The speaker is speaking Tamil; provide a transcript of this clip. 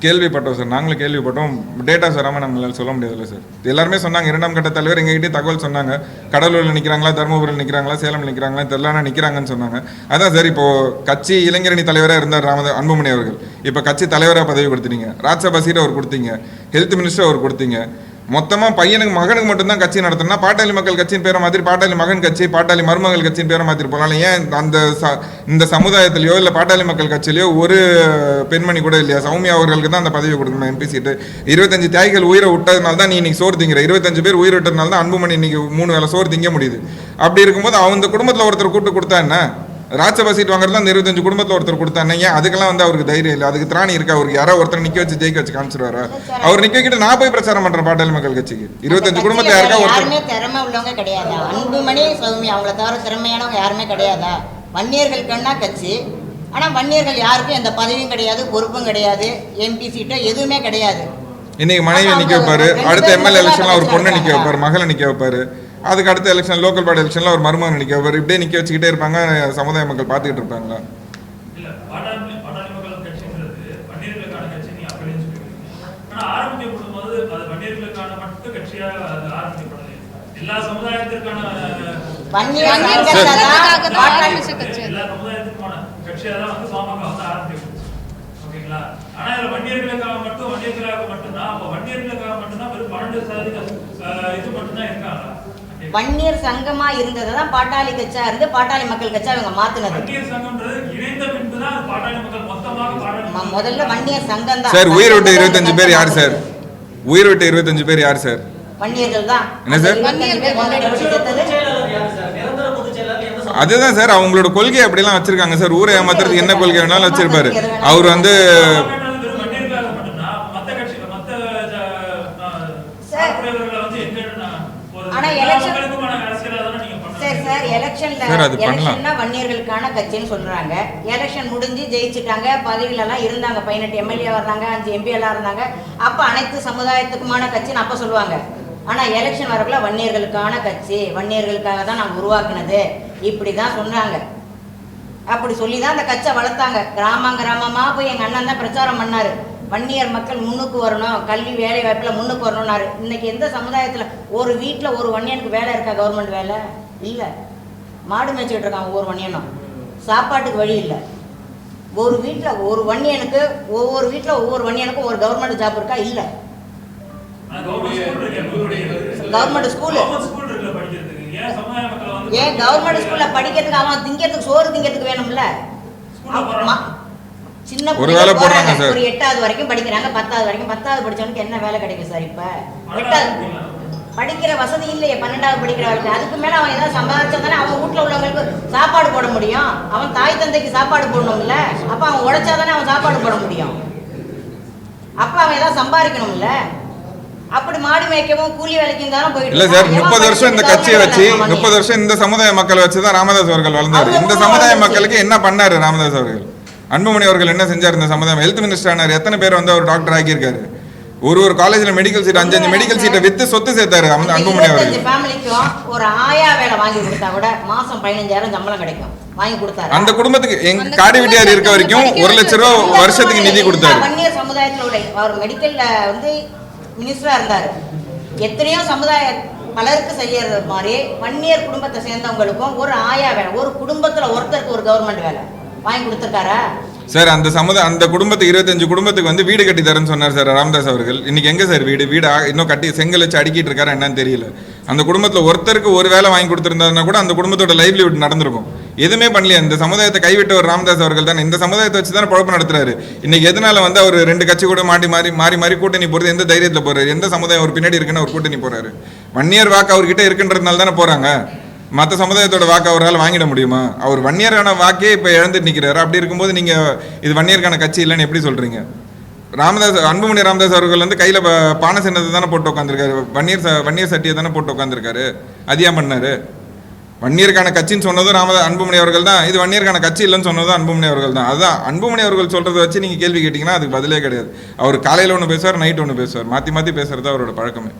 கேள்விப்பட்டோம் சார், நாங்களும் கேள்விப்பட்டோம். டேட்டாஸ் வராமல் நம்மளால் சொல்ல முடியாதுல்ல சார். எல்லாருமே சொன்னாங்க, 2ஆம் கட்ட தலைவர் எங்ககிட்ட தகவல் சொன்னாங்க. கடலூரில் நிற்கிறாங்களா, தருமபுரியில் நிற்கிறாங்களா, சேலம் நிற்கிறாங்களா தெரியலனா நிற்கிறாங்கன்னு சொன்னாங்க. அதான் சார், இப்போது கட்சி இளைஞரணி தலைவராக இருந்தார் அன்புமணி அவர்கள். இப்போ கட்சி தலைவராக பதவி கொடுத்துட்டீங்க, ராஜ்யசபா சீட் அவர் கொடுத்தீங்க, ஹெல்த் மினிஸ்டர் அவர் கொடுத்தீங்க. மொத்தமாக பையனுக்கு மகனுக்கு மட்டும்தான் கட்சி நடத்தினா பாட்டாளி மக்கள் கட்சியின் பேரை மாதிரி பாட்டாளி மகன் கட்சி, பாட்டாளி மருமகள் கட்சியின் பேரை மாற்றிட்டு போகலாம். ஏன் இந்த சமுதாயத்திலையோ இல்லை பாட்டாளி மக்கள் கட்சியிலையோ ஒரு பெண்மணி கூட இல்லையா? சௌமியா அவர்களுக்கு தான் அந்த பதவி கொடுக்கணும், எம்பி சீட்டு. 25 தியாகிகள் உயிரை விட்டதுனால தான் நீ இன்னைக்கு சோறு திங்கிற. 25 பேர் உயிர் விட்டதுனால தான் அன்புமணி இன்னைக்கு 3 வேளை சோறு திங்க முடியுது. அப்படி இருக்கும்போது அவங்க குடும்பத்தில் ஒருத்தர் கூப்பிட்டு கொடுத்தா என்ன? ராஜ்யசபா சீட் வாங்குறதுலாம் 25 குடும்பத்தில் ஒருத்தர் கொடுத்தாங்க. ஏன் அதுக்கெல்லாம் அவருக்கு தைரியம் இல்லை, அதுக்கு திராணி இருக்கா? அவருக்கு யாரோ ஒருத்தர் நிக்க வச்சு ஜெயிக்க வச்சு காமிச்சிருவாரா? அவர் நிக்க வைக்கிட்டு நான் போய் பிரச்சாரம் பண்றேன் பாட்டாளி மக்கள் கட்சிக்கு. 25 குடும்பத்தில் யாருக்கா யாருமே திறமை உள்ளவங்க கிடையாது. அன்புமணி சௌமியா அவங்கள தவிர திறமையானவங்க யாருமே கிடையாதா? வன்னியர்களுக்குன்னா கட்சி, ஆனா வன்னியர்கள் யாருக்கும் எந்த பதவியும் கிடையாது, பொறுப்பும் கிடையாது, எம்பி சீட்டோ எதுவுமே கிடையாது. இன்னைக்கு மனைவி நிக்க வைப்பாரு, அடுத்த எம்எல்ஏ எலெக்ஷன்ல ஒரு பொண்ணை நிக்க வைப்பாரு, மகளை நிக்க வைப்பாரு, அதுக்கு அடுத்த எலெக்ஷன் லோக்கல் பாடி எலெக்ஷன்ல ஒரு மருமகன் நிக்க வைப்பாரு. இப்படியே நிக்க வச்சுக்கிட்டே இருப்பாங்க. சமுதாய மக்கள் பார்த்துக்கிட்டு இருப்பாங்களா? வன்னியர் சங்கமா இருந்ததான் பாட்டாளி கட்சியா இருந்து பாட்டாளி மக்கள் கட்சியா அவங்க மாத்தினது. முதல்ல வன்னியர் சங்கம் தான் சார். உயிர் விட்ட 25 பேர் யார் சார்? உயிர் விட்ட 25 பேர் யார் சார்? வன்னியர்கள் தான். என்ன சார்? அதுதான் சார், அவங்களோட கொள்கை அப்படிலாம் வச்சிருக்காங்க சார். ஊரை ஏமாத்துறதுக்கு என்ன கொள்கை வேணாலும் வச்சிருப்பாரு அவர். வன்னியர்களுக்கான கட்சின்னு சொல்றாங்க. எலெக்ஷன் முடிஞ்சு ஜெயிச்சுட்டாங்க, பதவியில எல்லாம் இருந்தாங்க, 18 எம்எல்ஏ வர்றாங்க, 5 எம்பி எல்லாம் இருந்தாங்க. அப்ப அனைத்து சமுதாயத்துக்குமான கட்சின்னு அப்ப சொல்லுவாங்க. ஆனா எலெக்ஷன் வரக்குள்ள வன்னியர்களுக்கான கட்சி, வன்னியர்களுக்காக தான் நாங்கள் உருவாக்குனது இப்படிதான் சொன்னாங்க. அப்படி சொல்லிதான் அந்த கட்சியை வளர்த்தாங்க. கிராமமா போய் எங்க அண்ணன் தான் பிரச்சாரம் பண்ணாரு, வன்னியர் மக்கள் முன்னுக்கு வரணும், கல்வி வேலை வாய்ப்புல முன்னுக்கு வரணும்னாரு. இன்னைக்கு எந்த சமுதாயத்துல ஒரு வீட்டுல ஒரு வன்னியனுக்கு வேலை இருக்கா? கவர்மெண்ட் வேலை இல்ல. மாடு மேய்ச்சிட்டு இருக்காங்க ஒவ்வொரு வன்னியனும், சாப்பாட்டுக்கு வழி இல்லை. ஒரு வீட்டுல ஒரு வன்னியனுக்கு ஒவ்வொரு வீட்டுல ஒவ்வொரு வன்னியனுக்கும் ஒரு கவர்மெண்ட் ஜாப் இருக்கா? இல்ல. கவர்மெண்ட் ஸ்கூல் ஏன் கவர்மெண்ட் ஸ்கூல்ல படிக்கிறதுக்கு அவன் திங்கிறதுக்கு சோறு திங்கிறதுக்கு வேணும்ல. சின்ன ஒரு 8வது வரைக்கும் படிக்கிறாங்க, 10வது வரைக்கும். 10வது படிச்சவனுக்கு என்ன வேலை கிடைக்கும் சார்? இப்ப 8வது படிக்கிற வசதி இல்லையே, 12வது படிக்கிறவளுக்கு. அதுக்கு மேல அவன் ஏதாவது சம்பாதிச்சா தானே அவங்க வீட்டுல உள்ளவங்களுக்கு சாப்பாடு போட முடியும். அவன் தாய் தந்தைக்கு சாப்பாடு போடணும்ல. அப்ப அவன் உழைச்சாதானே அவன் சாப்பாடு போட முடியும். அப்ப அவன் ஏதாவது சம்பாதிக்கணும்ல. அப்படி மாடு மேய்க்கவும் கூலி வேலைக்கு இருந்தாலும் போயிட்டு இல்ல சார். 30 வருஷம் இந்த கட்சியை வச்சு, 30 வருஷம் இந்த சமுதாய மக்களை வச்சுதான் ராமதாஸ் அவர்கள் வளர்ந்தாரு. இந்த சமுதாய மக்களுக்கு என்ன பண்ணாரு ராமதாஸ் அவர்கள்? அன்புமணி அவர்கள் என்ன செஞ்சார்? இந்த சமுதாயம் ஹெல்த் மினிஸ்டர் ஆனார். எத்தனை பேர் அவர் டாக்டர் ஆக்கியிருக்காரு? ஒரு காலேஜ்ல மெடிக்கல் சீட் 5 மெடிக்கல் சீட்டை வித்து சொத்து சேர்த்தாரு அன்புமணி அவர்கள். ஃபேமிலிக்கும் ஒரு ஆயா வேலை வாங்கி கொடுத்தா கூட மாசம் 15,000 சம்பளம் கிடைக்கும், வாங்கி கொடுத்தாரு. அந்த குடும்பத்துக்கு எங்க காடி வெட்டியார் இருக்க வரைக்கும் 1 லட்சம் ரூபாய் வருஷத்துக்கு நிதி கொடுத்தாரு. வன்னியர் சமுதாயத்துல அவர் மெடிக்கல்ல மினிஸ்டரா இருந்தாரு. எத்தனையோ சமுதாய பலருக்கு செய்யறது மாதிரி வன்னியர் குடும்பத்தை சேர்ந்தவங்களுக்கும் ஒரு ஆயா வேலை, ஒரு குடும்பத்துல ஒருத்தருக்கு ஒரு கவர்மெண்ட் வேலை வாங்கி கொடுத்துருக்காரா சார்? அந்த குடும்பத்துக்கு 25 குடும்பத்துக்கு வீடு கட்டி தரேன்னு சொன்னார் சார் ராமதாஸ் அவர்கள். இன்னைக்கு எங்க சார் வீடு இன்னும் கட்டி செங்கல் வச்சு அடிக்கிட்டு இருக்காரு என்னன்னு தெரியல. அந்த குடும்பத்துல ஒருத்தருக்கு ஒரு வேலை வாங்கி கொடுத்துருந்தாருன்னா கூட அந்த குடும்பத்தோட லைவ்லிஹுட் நடந்திருக்கும். எதுவுமே பண்ணலையா? இந்த சமுதாயத்தை கைவிட்ட ஒரு ராமதாஸ் அவர்கள் தானே. இந்த சமுதாயத்தை வச்சு தானே குழப்பம் நடத்துறாரு. இன்னைக்கு எதனால அவர் 2 கட்சி கூட மாறி கூட்டணி போறது? எந்த தைரியத்துல போறாரு? எந்த சமுதாயம் ஒரு பின்னாடி இருக்குன்னு அவர் கூட்டணி போறாரு? வன்னியர் வாக்கு அவர்கிட்ட இருக்குன்றதுனால தானே போறாங்க. மற்ற சமுதாயத்தோட வாக்கு அவரால் வாங்கிட முடியுமா? அவர் வன்னியரான வாக்கே இப்போ இழந்துட்டு நிற்கிறாரு. அப்படி இருக்கும்போது நீங்கள் இது வன்னியருக்கான கட்சி இல்லைன்னு எப்படி சொல்கிறீங்க? அன்புமணி ராமதாஸ் அவர்கள் கையில் பானை சின்னத்தை தானே போட்டு உட்காந்துருக்காரு, வன்னியர் சட்டியை தானே போட்டு உட்காந்துருக்காரு. அது ஏன் பண்ணாரு? வன்னியருக்கான கட்சின்னு சொன்னதும் அன்புமணி அவர்கள் தான். இது வன்னியருக்கான கட்சி இல்லைன்னு சொன்னதும் அன்புமணி அவர்கள் தான். அதுதான் அன்புமணி அவர்கள் சொல்கிறத வச்சு நீங்கள் கேள்வி கேட்டிங்கன்னா அதுக்கு பதிலே கிடையாது. அவர் காலையில் ஒன்று பேசுவார், நைட் ஒன்று பேசுவார், மாற்றி பேசுகிறது அவரோட பழக்கமே.